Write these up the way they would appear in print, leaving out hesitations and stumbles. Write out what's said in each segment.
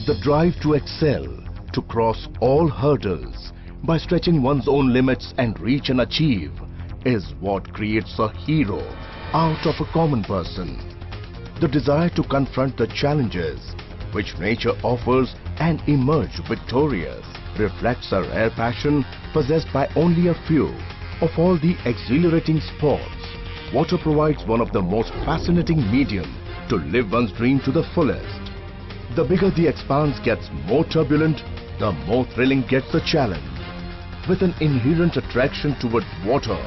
The drive to excel, to cross all hurdles by stretching one's own limits and reach and achieve is what creates a hero out of a common person. The desire to confront the challenges which nature offers and emerge victorious reflects a rare passion possessed by only a few. Of all the exhilarating sports, water provides one of the most fascinating medium to live one's dream to the fullest. The bigger the expanse gets more turbulent, the more thrilling gets the challenge. With an inherent attraction towards water,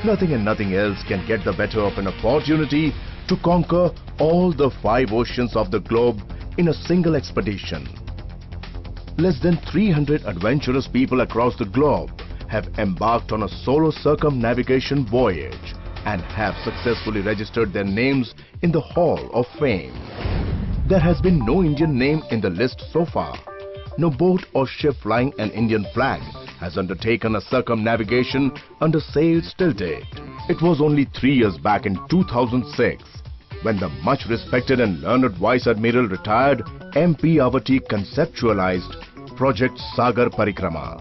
nothing and nothing else can get the better of an opportunity to conquer all the 5 oceans of the globe in a single expedition. Less than 300 adventurous people across the globe have embarked on a solo circumnavigation voyage and have successfully registered their names in the Hall of Fame. There has been no Indian name in the list so far. No boat or ship flying an Indian flag has undertaken a circumnavigation under sails till date. It was only 3 years back in 2006 when the much respected and learned Vice Admiral Rtd M.P.Awati conceptualized Project Sagar Parikrama.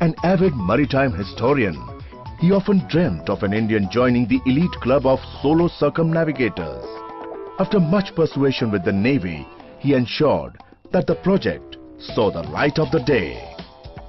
An avid maritime historian, he often dreamt of an Indian joining the elite club of solo circumnavigators. After much persuasion with the Navy, he ensured that the project saw the light of the day.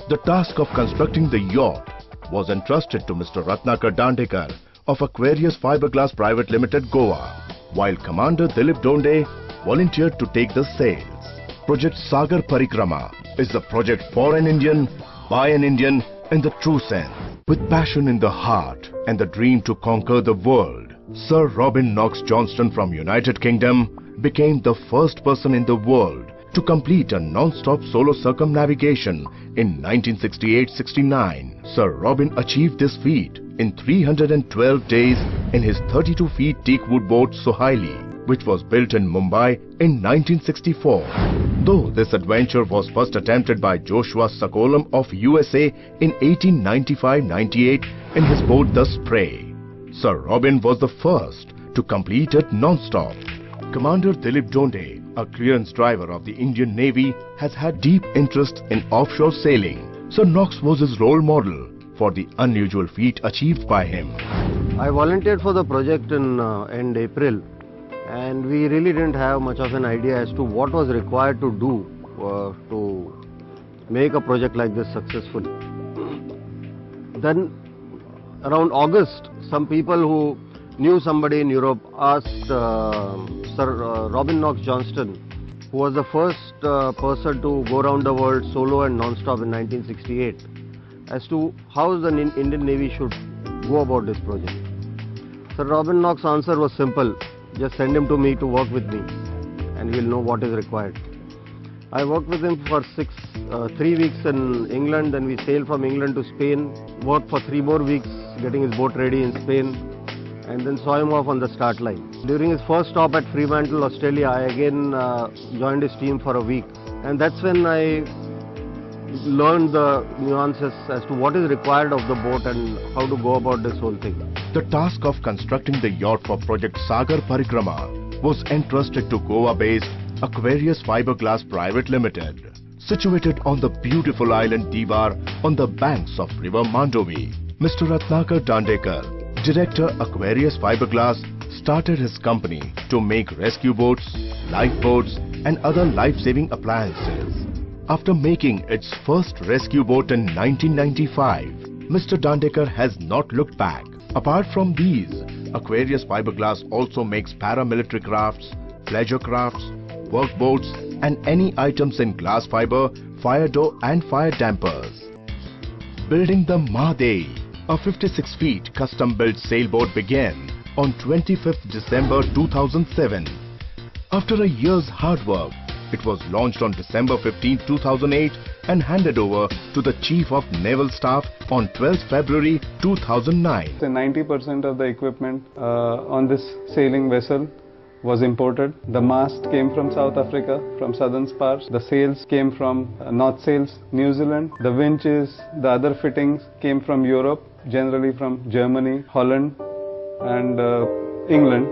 The task of constructing the yacht was entrusted to Mr Ratnakar Dandekar of Aquarius Fiberglass Private Limited, Goa, while Commander Dilip Donde volunteered to take the sails. Project Sagar Parikrama is the project for an Indian, by an Indian in the true sense. With passion in the heart and the dream to conquer the world, Sir Robin Knox Johnston from United Kingdom became the first person in the world to complete a non-stop solo circumnavigation in 1968-69. Sir Robin achieved this feat in 312 days in his 32 feet teakwood boat Sohaili, which was built in Mumbai in 1964. Though this adventure was first attempted by Joshua Sokolam of USA in 1895-98 in his boat the Spray, Sir Robin was the first to complete it non-stop. Commander Dilip Donde, a clearance driver of the Indian Navy, has had deep interest in offshore sailing. Sir Knox was his role model for the unusual feat achieved by him. I volunteered for the project in end April, and we really didn't have much of an idea as to what was required to do to make a project like this successful. Then around August, some people who knew somebody in Europe asked Sir Robin Knox Johnston, who was the first person to go around the world solo and non-stop in 1968, as to how the Indian Navy should go about this project. Sir Robin Knox's answer was simple: just send him to me to work with me and he'll know what is required. I worked with him for 3 weeks in England, then we sailed from England to Spain, worked for 3 more weeks getting his boat ready in Spain, and then saw him off on the start line. During his first stop at Fremantle, Australia, I again joined his team for a week, and that's when I learned the nuances as to what is required of the boat and how to go about this whole thing. The task of constructing the yacht for Project Sagar Parikrama was entrusted to Goa-based Aquarius Fiberglass Private Limited, situated on the beautiful island Divar on the banks of River Mandovi. Mr Ratnakar Dandekar, Director Aquarius Fiberglass, started his company to make rescue boats, lifeboats and other life-saving appliances. After making its first rescue boat in 1995, Mr Dandekar has not looked back. Apart from these, Aquarius Fiberglass also makes paramilitary crafts, pleasure crafts, workboats and any items in glass fiber, fire door and fire dampers. Building the MHADEI, a 56 feet custom-built sailboat, began on 25th December 2007. After a year's hard work, it was launched on December 15, 2008 and handed over to the Chief of Naval Staff on 12th February 2009. 90% of the equipment on this sailing vessel was imported. The mast came from South Africa, from southern spars. The sails came from North Sails, New Zealand. The winches, the other fittings came from Europe, generally from Germany, Holland and England.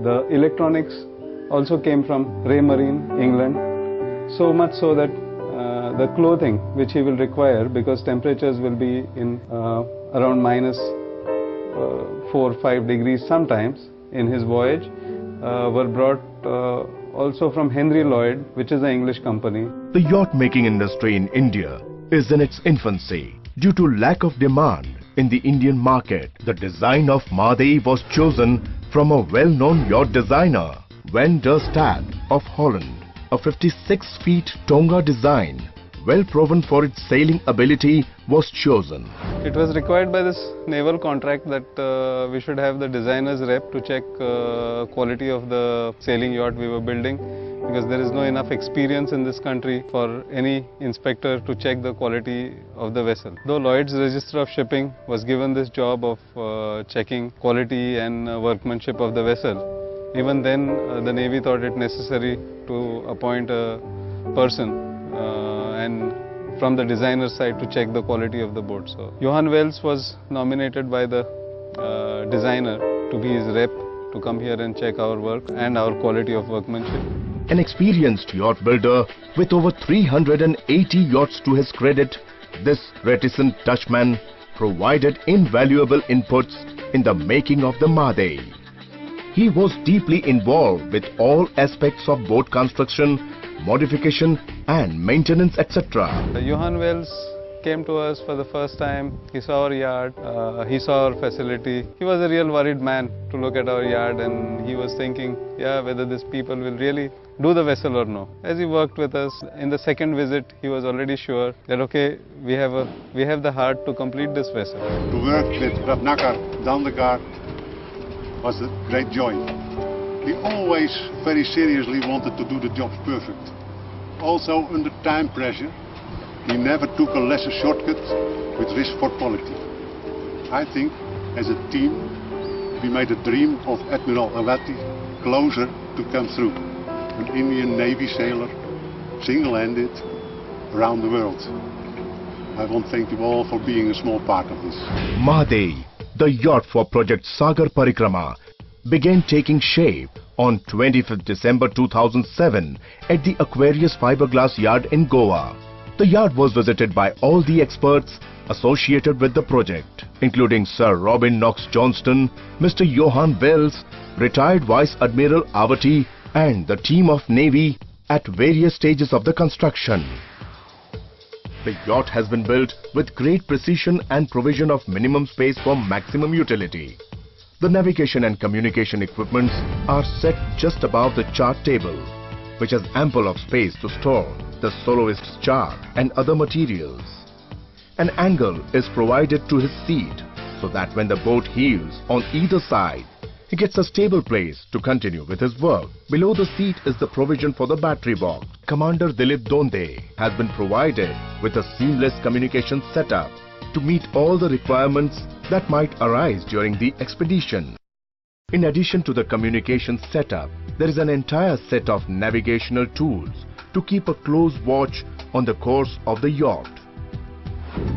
The electronics also came from Ray Marine, England. so much so that the clothing which he will require, because temperatures will be in around minus 4 or 5 degrees sometimes in his voyage, were brought also from Henry Lloyd, which is an English company. The yacht making industry in India is in its infancy. Due to lack of demand in the Indian market, the design of MHADEI was chosen from a well-known yacht designer, Van der Stad of Holland. A 56 feet Tonga design, well proven for its sailing ability, was chosen. It was required by this naval contract that we should have the designer's rep to check quality of the sailing yacht we were building, because there is no enough experience in this country for any inspector to check the quality of the vessel. Though Lloyd's Register of Shipping was given this job of checking quality and workmanship of the vessel, even then the Navy thought it necessary to appoint a person and from the designer side to check the quality of the boat. So Johan Wells was nominated by the designer to be his rep to come here and check our work and our quality of workmanship. An experienced yacht builder with over 380 yachts to his credit, this reticent Dutchman provided invaluable inputs in the making of the MHADEI. He was deeply involved with all aspects of boat construction, modification and maintenance, etc. Johan Wells came to us for the first time. He saw our yard, he saw our facility. He was a real worried man to look at our yard, and he was thinking, yeah, whether these people will really do the vessel or no. As he worked with us, in the second visit, he was already sure that okay, we have the heart to complete this vessel. To work with Ratnakar Dandekar was a great joy. He always very seriously wanted to do the job perfect. Also under time pressure, he never took a lesser shortcut with risk for quality. I think as a team we made the dream of Admiral Awati closer to come through. An Indian Navy sailor, single-handed, around the world. I want to thank you all for being a small part of this. MHADEI, the yacht for Project Sagar Parikrama, began taking shape on 25th December 2007 at the Aquarius Fiberglass Yard in Goa. The yard was visited by all the experts associated with the project, including Sir Robin Knox Johnston, Mr. Johan Wells, retired Vice Admiral Awati and the team of Navy at various stages of the construction. The yacht has been built with great precision and provision of minimum space for maximum utility. The navigation and communication equipments are set just above the chart table, which has ample of space to store the soloist's chart and other materials. An angle is provided to his seat so that when the boat heaves on either side, he gets a stable place to continue with his work. Below the seat is the provision for the battery box. Commander Dilip Donde has been provided with a seamless communication setup to meet all the requirements that might arise during the expedition. In addition to the communication setup, there is an entire set of navigational tools to keep a close watch on the course of the yacht.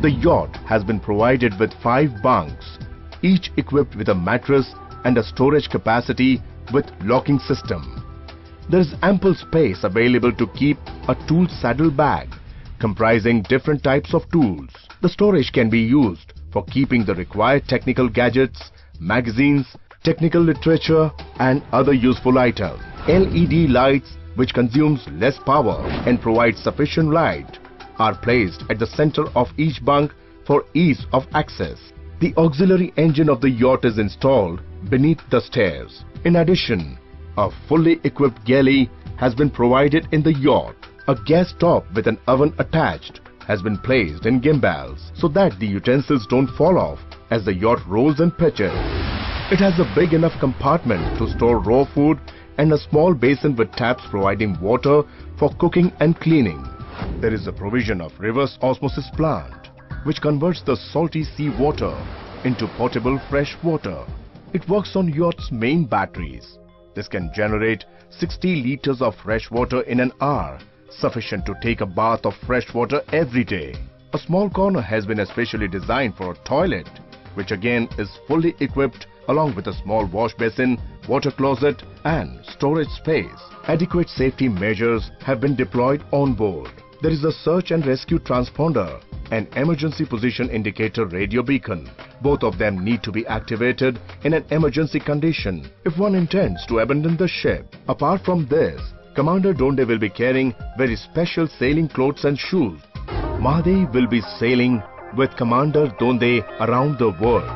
The yacht has been provided with 5 bunks, each equipped with a mattress and a storage capacity with locking system. There is ample space available to keep a tool saddle bag comprising different types of tools. The storage can be used for keeping the required technical gadgets, magazines, technical literature and other useful items. LED lights, which consumes less power and provide sufficient light, are placed at the center of each bunk for ease of access. The auxiliary engine of the yacht is installed beneath the stairs. In addition, a fully equipped galley has been provided in the yacht. A gas top with an oven attached has been placed in gimbals so that the utensils don't fall off as the yacht rolls and pitches. It has a big enough compartment to store raw food and a small basin with taps providing water for cooking and cleaning. There is a provision of reverse osmosis plant which converts the salty sea water into potable fresh water. It works on yacht's main batteries. This can generate 60 liters of fresh water in an hour, sufficient to take a bath of fresh water every day. A small corner has been especially designed for a toilet, which again is fully equipped along with a small wash basin, water closet and storage space. Adequate safety measures have been deployed on board. There is a search and rescue transponder, an emergency position indicator radio beacon. Both of them need to be activated in an emergency condition if one intends to abandon the ship. Apart from this, Commander Donde will be carrying very special sailing clothes and shoes. MHADEI will be sailing with Commander Donde around the world,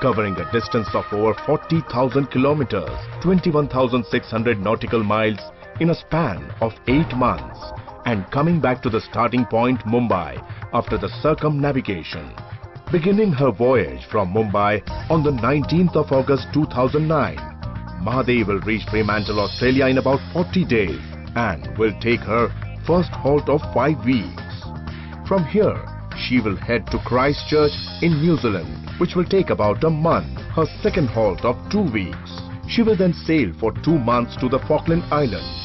covering a distance of over 40,000 kilometers, 21,600 nautical miles in a span of 8 months, and coming back to the starting point Mumbai after the circumnavigation. Beginning her voyage from Mumbai on the 19th of August 2009, MHADEI will reach Fremantle, Australia in about 40 days and will take her first halt of 5 weeks. From here, she will head to Christchurch in New Zealand, which will take about a month, her second halt of 2 weeks. She will then sail for 2 months to the Falkland Islands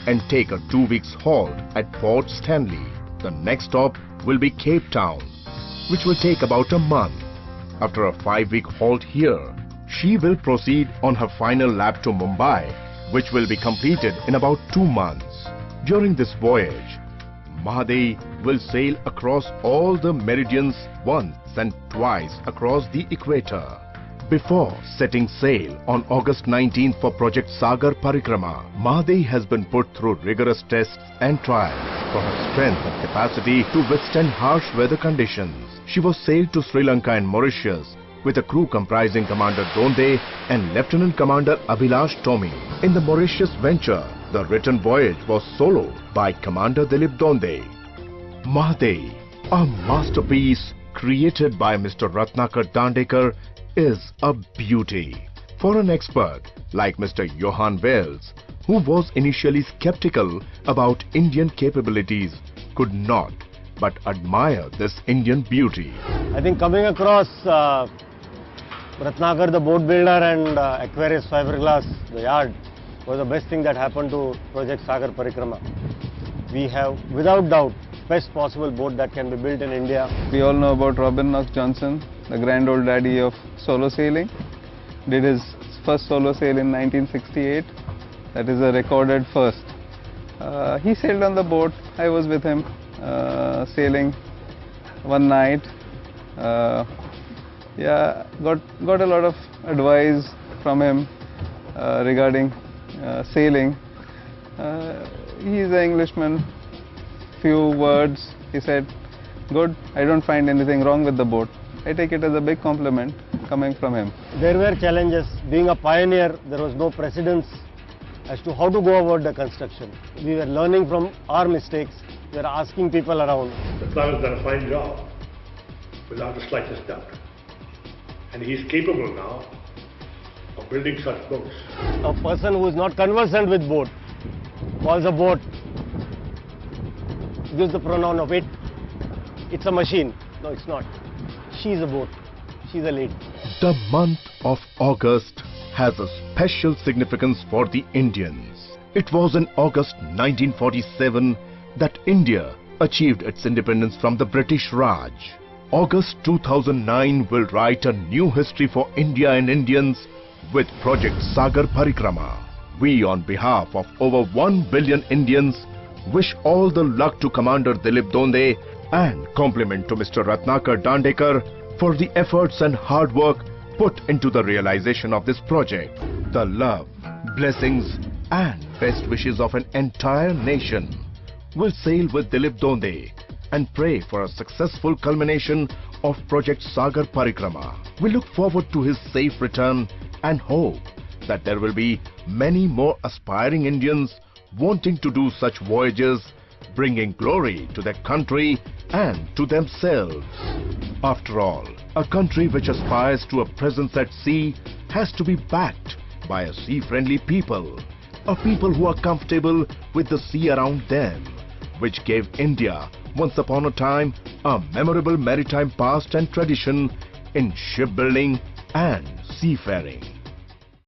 and take a 2 weeks halt at Port Stanley. The next stop will be Cape Town, which will take about a month. After a 5-week halt here, she will proceed on her final lap to Mumbai, which will be completed in about 2 months. During this voyage, MHADEI will sail across all the meridians once and twice across the equator. Before setting sail on August 19th for Project Sagar Parikrama, MHADEI has been put through rigorous tests and trials for her strength and capacity to withstand harsh weather conditions. She was sailed to Sri Lanka and Mauritius with a crew comprising Commander Donde and Lieutenant Commander Abhilash Tomi. In the Mauritius venture, the return voyage was solo by Commander Dilip Donde. MHADEI, a masterpiece created by Mr Ratnakar Dandekar, is a beauty. For an expert like Mr Johan Wales, who was initially skeptical about Indian capabilities, could not but admire this Indian beauty. I think coming across Ratnakar, the boat builder, and Aquarius Fiberglass, the yard, was the best thing that happened to Project Sagar Parikrama. We have, without doubt, best possible boat that can be built in India. We all know about Robin Knox Johnson, the grand old daddy of solo sailing. Did his first solo sail in 1968. That is a recorded first. He sailed on the boat. I was with him sailing one night. Yeah, got a lot of advice from him regarding sailing. He is an Englishman. Few words, he said, "Good, I don't find anything wrong with the boat." I take it as a big compliment coming from him. There were challenges. Being a pioneer, there was no precedence as to how to go about the construction. We were learning from our mistakes. We were asking people around. The fellow has done a fine job, without the slightest doubt. And he is capable now of building such boats. A person who is not conversant with boat calls a boat, gives the pronoun of it. It's a machine. No, it's not. She's a boat. She's a lady. The month of August has a special significance for the Indians. It was in August 1947 that India achieved its independence from the British Raj. August 2009 will write a new history for India and Indians with Project Sagar Parikrama. We, on behalf of over 1 billion Indians, wish all the luck to Commander Dilip Donde and compliment to Mr Ratnakar Dandekar for the efforts and hard work put into the realization of this project. The love, blessings and best wishes of an entire nation will sail with Dilip Donde and pray for a successful culmination of Project Sagar Parikrama. We look forward to his safe return and hope that there will be many more aspiring Indians wanting to do such voyages, bringing glory to their country and to themselves. After all, a country which aspires to a presence at sea has to be backed by a sea-friendly people, a people who are comfortable with the sea around them, which gave India once upon a time a memorable maritime past and tradition in shipbuilding and seafaring.